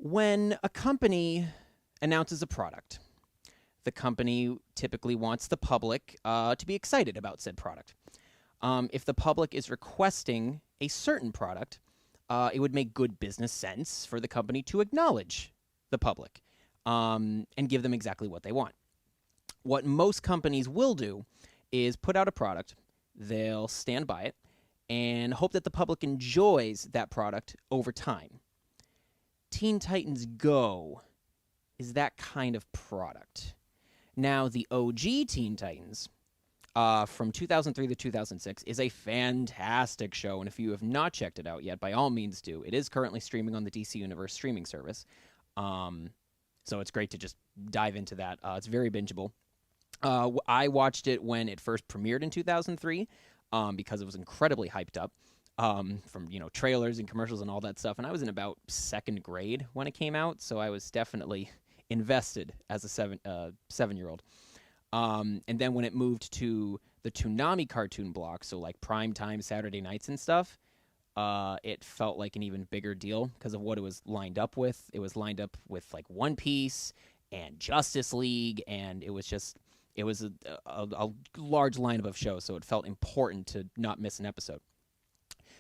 When a company announces a product, the company typically wants the public to be excited about said product. If the public is requesting a certain product, it would make good business sense for the company to acknowledge the public and give them exactly what they want. What most companies will do is put out a product, they'll stand by it, and hope that the public enjoys that product over time. Teen Titans Go is that kind of product. Now, the OG Teen Titans from 2003 to 2006 is a fantastic show, and if you have not checked it out yet, by all means do. It is currently streaming on the DC Universe streaming service, so it's great to just dive into that. It's very bingeable. I watched it when it first premiered in 2003 because it was incredibly hyped up from trailers and commercials and all that stuff, and I was in about second grade when it came out, so I was definitely invested as a 7-year-old. And then when it moved to the Toonami cartoon block, so like prime time Saturday nights and stuff, it felt like an even bigger deal because of what it was lined up with. It was lined up with like One Piece and Justice League, and it was a large lineup of shows, so it felt important to not miss an episode.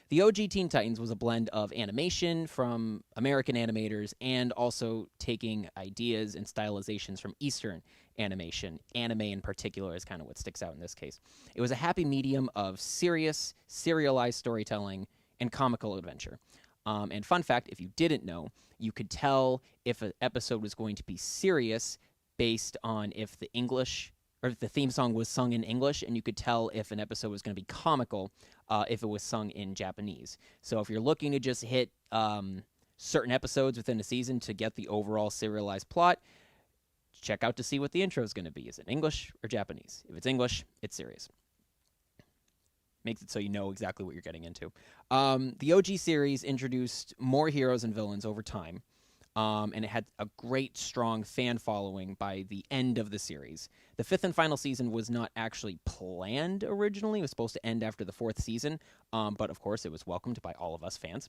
The OG Teen Titans was a blend of animation from American animators and also taking ideas and stylizations from Eastern animation. Anime in particular is kind of what sticks out in this case. It was a happy medium of serious, serialized storytelling and comical adventure. And fun fact, if you didn't know, you could tell if an episode was going to be serious based on if the English or if the theme song was sung in English, and you could tell if an episode was going to be comical if it was sung in Japanese. So if you're looking to just hit certain episodes within a season to get the overall serialized plot, check out to see what the intro is going to be. Is it English or Japanese? If it's English, it's serious. Makes it so you know exactly what you're getting into. The OG series introduced more heroes and villains over time, and it had a great, strong fan following by the end of the series. The fifth and final season was not actually planned originally. It was supposed to end after the fourth season, but of course it was welcomed by all of us fans.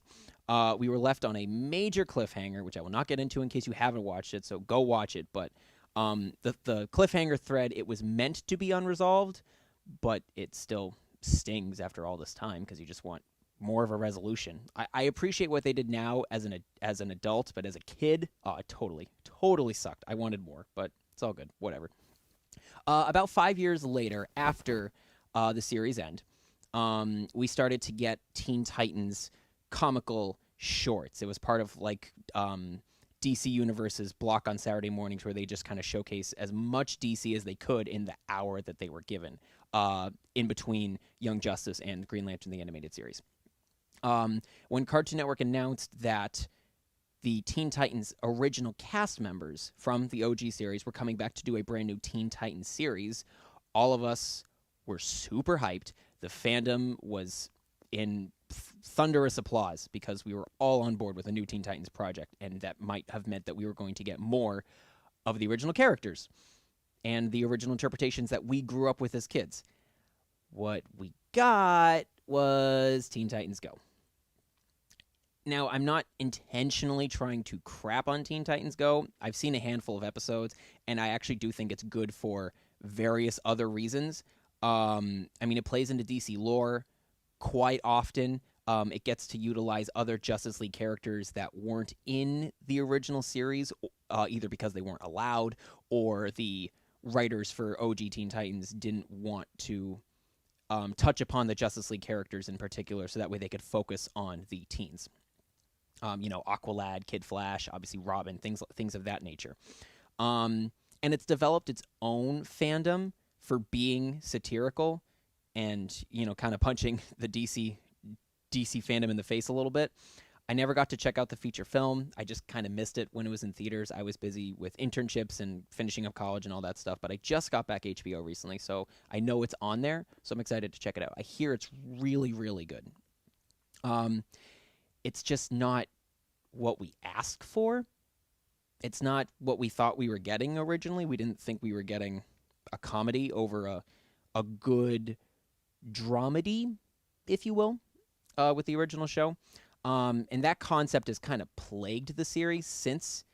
We were left on a major cliffhanger, which I will not get into in case you haven't watched it, so go watch it. But the cliffhanger thread, it was meant to be unresolved, but it still stings after all this time because you just want more of a resolution. I appreciate what they did now as an adult, but as a kid, it totally sucked. I wanted more, but it's all good. Whatever. About 5 years later, after the series end, we started to get Teen Titans comical shorts. It was part of like DC Universe's block on Saturday mornings where they just kind of showcase as much DC as they could in the hour that they were given in between Young Justice and Green Lantern, the animated series. When Cartoon Network announced that the Teen Titans original cast members from the OG series were coming back to do a brand new Teen Titans series, all of us were super hyped. The fandom was in thunderous applause because we were all on board with a new Teen Titans project, and that might have meant that we were going to get more of the original characters and the original interpretations that we grew up with as kids. What we got was Teen Titans Go. Now, I'm not intentionally trying to crap on Teen Titans Go. I've seen a handful of episodes, and I actually do think it's good for various other reasons. I mean, it plays into DC lore quite often. It gets to utilize other Justice League characters that weren't in the original series, either because they weren't allowed or the writers for OG Teen Titans didn't want to touch upon the Justice League characters in particular, so that way they could focus on the teens. Aqualad, Kid Flash, obviously Robin, things of that nature. And it's developed its own fandom for being satirical and, kind of punching the DC fandom in the face a little bit. I never got to check out the feature film. I just kind of missed it when it was in theaters. I was busy with internships and finishing up college and all that stuff, but I just got back HBO recently, so I know it's on there, so I'm excited to check it out. I hear it's really, really good. It's just not what we asked for. It's not what we thought we were getting originally. We didn't think we were getting a comedy over a good dramedy, if you will, with the original show. And that concept has kind of plagued the series since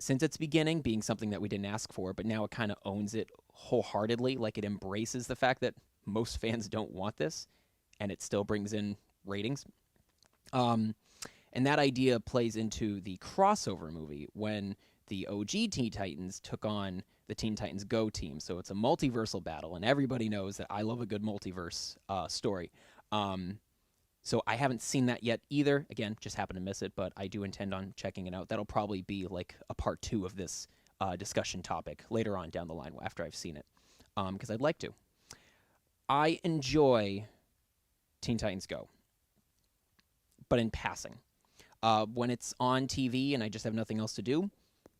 its beginning, being something that we didn't ask for, but now it kind of owns it wholeheartedly. Like it embraces the fact that most fans don't want this, and it still brings in ratings. Um, and that idea plays into the crossover movie when the OG Teen Titans took on the Teen Titans Go team. So it's a multiversal battle, and everybody knows that I love a good multiverse story. Um, so I haven't seen that yet either. Again, just happened to miss it, but I do intend on checking it out. That'll probably be like a part 2 of this discussion topic later on down the line after I've seen it, because I'd like to. I enjoy Teen Titans Go, but in passing. When it's on TV and I just have nothing else to do,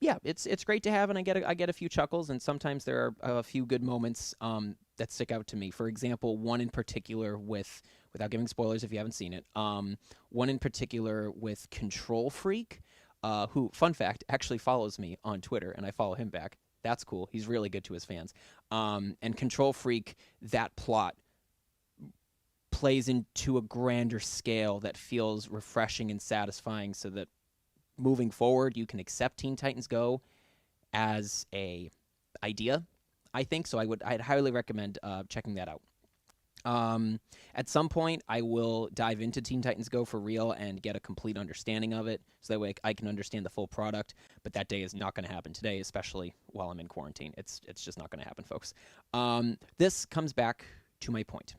yeah, it's great to have, and I get a few chuckles, and sometimes there are a few good moments that stick out to me. For example, one in particular without giving spoilers if you haven't seen it, one in particular with Control Freak, who, fun fact, actually follows me on Twitter, and I follow him back. That's cool. He's really good to his fans. And Control Freak, that plot plays into a grander scale that feels refreshing and satisfying, so that moving forward you can accept Teen Titans Go as a idea, I think. So I'd highly recommend checking that out. At some point I will dive into Teen Titans Go for real and get a complete understanding of it, so that way I can understand the full product, but that day is not going to happen today, especially while I'm in quarantine. It's just not going to happen, folks. This comes back to my point.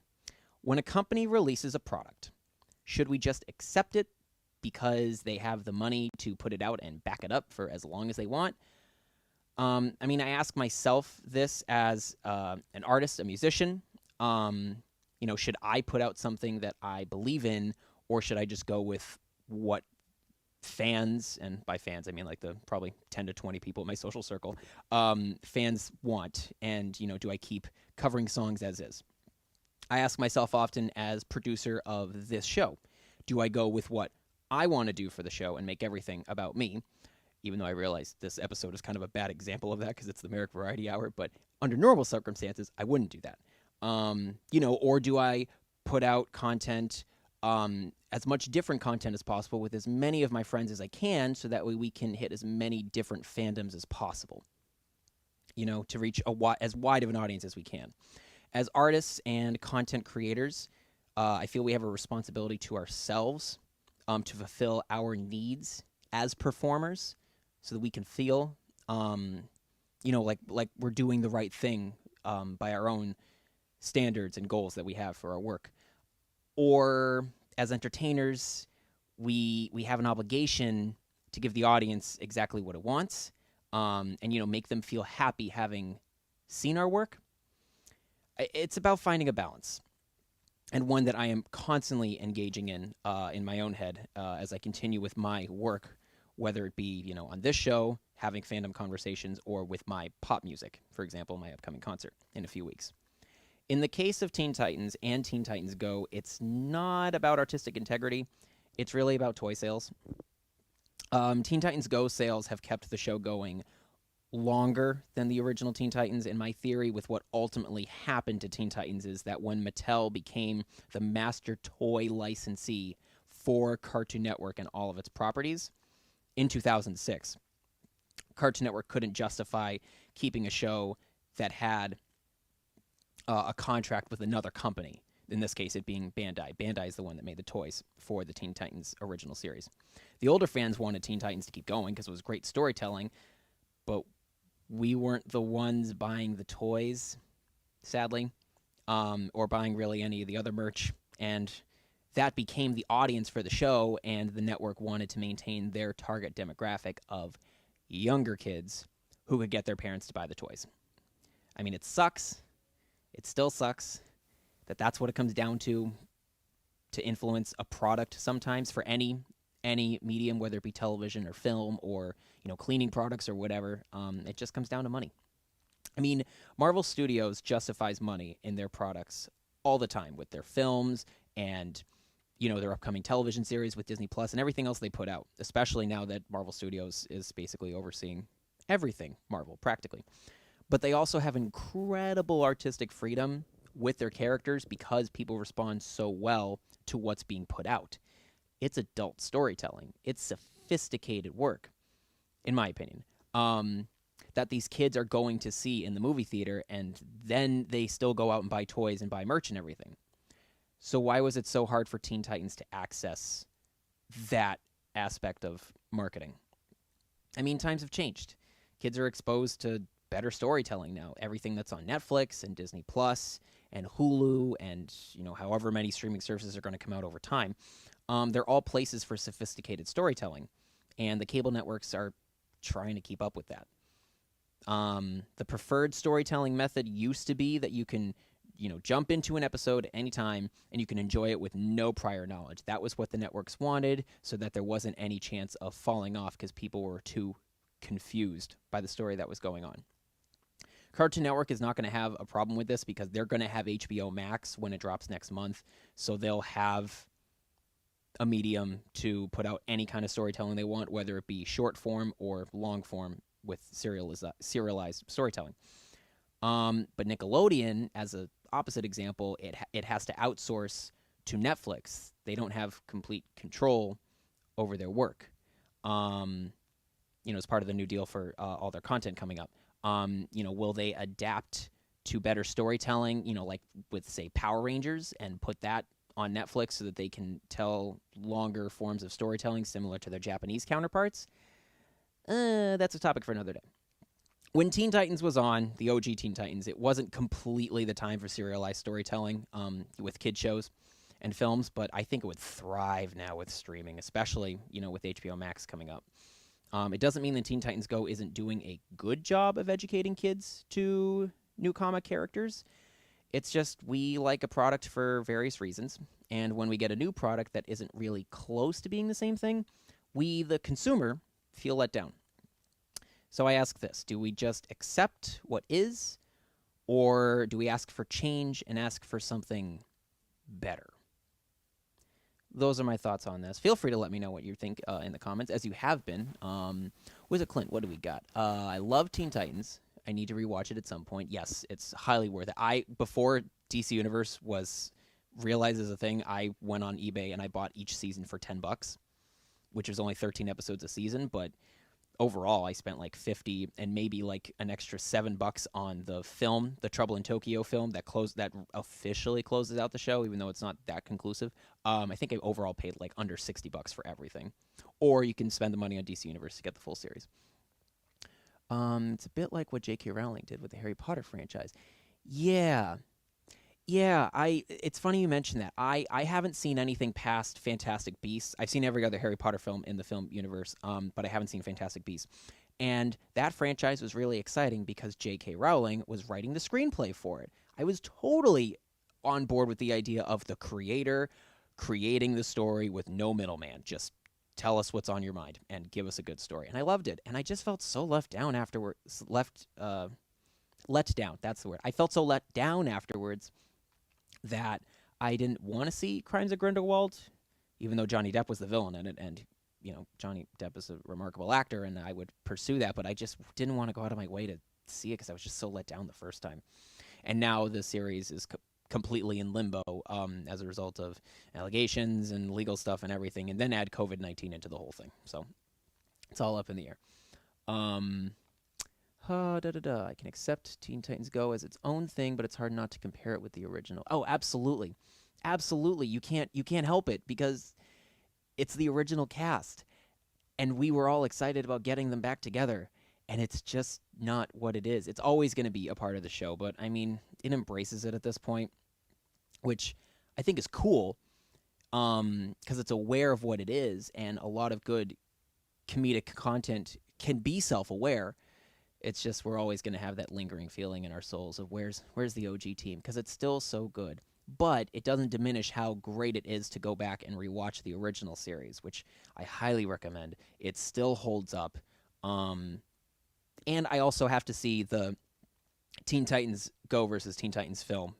When a company releases a product, should we just accept it because they have the money to put it out and back it up for as long as they want? I mean, I ask myself this as an artist, a musician. Should I put out something that I believe in, or should I just go with what fans, and by fans I mean like the probably 10 to 20 people in my social circle, fans want? And, do I keep covering songs as is? I ask myself often as producer of this show, do I go with what I want to do for the show and make everything about me? Even though I realize this episode is kind of a bad example of that because it's the Merrick Variety Hour, but under normal circumstances, I wouldn't do that. Or do I put out content, as much different content as possible with as many of my friends as I can, so that way we can hit as many different fandoms as possible, to reach as wide of an audience as we can. As artists and content creators, I feel we have a responsibility to ourselves to fulfill our needs as performers, so that we can feel, like we're doing the right thing by our own standards and goals that we have for our work. Or as entertainers, we have an obligation to give the audience exactly what it wants, and make them feel happy having seen our work. It's about finding a balance, and one that I am constantly engaging in my own head as I continue with my work, whether it be on this show, having fandom conversations, or with my pop music, for example, my upcoming concert in a few weeks. In the case of Teen Titans and Teen Titans Go, it's not about artistic integrity. It's really about toy sales. Teen Titans Go sales have kept the show going longer than the original Teen Titans, and my theory with what ultimately happened to Teen Titans is that when Mattel became the master toy licensee for Cartoon Network and all of its properties in 2006, Cartoon Network couldn't justify keeping a show that had a contract with another company, in this case it being Bandai. Bandai is the one that made the toys for the Teen Titans original series. The older fans wanted Teen Titans to keep going because it was great storytelling, but we weren't the ones buying the toys, sadly, or buying really any of the other merch, and that became the audience for the show, and the network wanted to maintain their target demographic of younger kids who could get their parents to buy the toys. I mean, it sucks. It still sucks that that's what it comes down to influence a product sometimes for any medium, whether it be television or film or cleaning products or whatever. It just comes down to money. I mean, Marvel Studios justifies money in their products all the time with their films and their upcoming television series with Disney Plus and everything else they put out, especially now that Marvel Studios is basically overseeing everything Marvel practically. But they also have incredible artistic freedom with their characters because people respond so well to what's being put out. it's adult storytelling. It's sophisticated work, in my opinion. That these kids are going to see in the movie theater, and then they still go out and buy toys and buy merch and everything. So why was it so hard for Teen Titans to access that aspect of marketing? I mean, times have changed. Kids are exposed to better storytelling now. Everything that's on Netflix and Disney Plus and Hulu and, however many streaming services are going to come out over time, they're all places for sophisticated storytelling, and the cable networks are trying to keep up with that. The preferred storytelling method used to be that you can, jump into an episode anytime and you can enjoy it with no prior knowledge. That was what the networks wanted, so that there wasn't any chance of falling off because people were too confused by the story that was going on. Cartoon Network is not going to have a problem with this because they're going to have HBO Max when it drops next month, so they'll have a medium to put out any kind of storytelling they want, whether it be short form or long form with serialized storytelling. But Nickelodeon, as an opposite example, it has to outsource to Netflix. They don't have complete control over their work. As part of the new deal for all their content coming up. Will they adapt to better storytelling, like with, say, Power Rangers, and put that on Netflix so that they can tell longer forms of storytelling similar to their Japanese counterparts? That's a topic for another day. When Teen Titans was on, the OG Teen Titans, it wasn't completely the time for serialized storytelling with kid shows and films, but I think it would thrive now with streaming, especially, with HBO Max coming up. It doesn't mean that Teen Titans Go isn't doing a good job of educating kids to new comic characters. It's just we like a product for various reasons, and when we get a new product that isn't really close to being the same thing, we, the consumer, feel let down. So I ask this: do we just accept what is, or do we ask for change and ask for something better? Those are my thoughts on this. Feel free to let me know what you think in the comments, as you have been. Wizard Clint, what do we got? I love Teen Titans. I need to rewatch it at some point. Yes, it's highly worth it. Before DC Universe was realized as a thing, I went on eBay and I bought each season for $10, which was only 13 episodes a season, but overall I spent like 50 and maybe like an extra $7 on the film, the Trouble in Tokyo film that officially closes out the show, even though it's not that conclusive. I think I overall paid like under $60 for everything. Or you can spend the money on DC Universe to get the full series. It's a bit like what J.K. Rowling did with the Harry Potter franchise. Yeah. It's funny you mention that. I haven't seen anything past Fantastic Beasts. I've seen every other Harry Potter film in the film universe, but I haven't seen Fantastic Beasts. And that franchise was really exciting because J.K. Rowling was writing the screenplay for it. I was totally on board with the idea of the creator creating the story with no middleman. Just tell us what's on your mind and give us a good story. And I loved it. And I just felt so let down afterwards. Let down. That's the word. I felt so let down afterwards that I didn't want to see Crimes of Grindelwald, even though Johnny Depp was the villain in it, and Johnny Depp is a remarkable actor, and I would pursue that, but I just didn't want to go out of my way to see it because I was just so let down the first time. And now the series is completely in limbo as a result of allegations and legal stuff and everything, and then add COVID-19 into the whole thing. So it's all up in the air. I can accept Teen Titans Go as its own thing, but it's hard not to compare it with the original. Oh, absolutely. Absolutely. You can't help it because it's the original cast. And we were all excited about getting them back together. And it's just not what it is. It's always going to be a part of the show, but I mean, it embraces it at this point, which I think is cool because it's aware of what it is, and a lot of good comedic content can be self-aware. It's just we're always going to have that lingering feeling in our souls of where's the OG team, because it's still so good. But it doesn't diminish how great it is to go back and rewatch the original series, which I highly recommend. It still holds up. And I also have to see the Teen Titans Go versus Teen Titans film.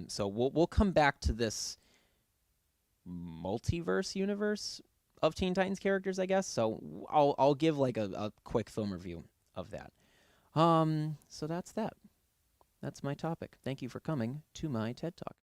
So we'll come back to this multiverse universe of Teen Titans characters, I guess. So I'll give like a quick film review of that. So that's that. That's my topic. Thank you for coming to my TED Talk.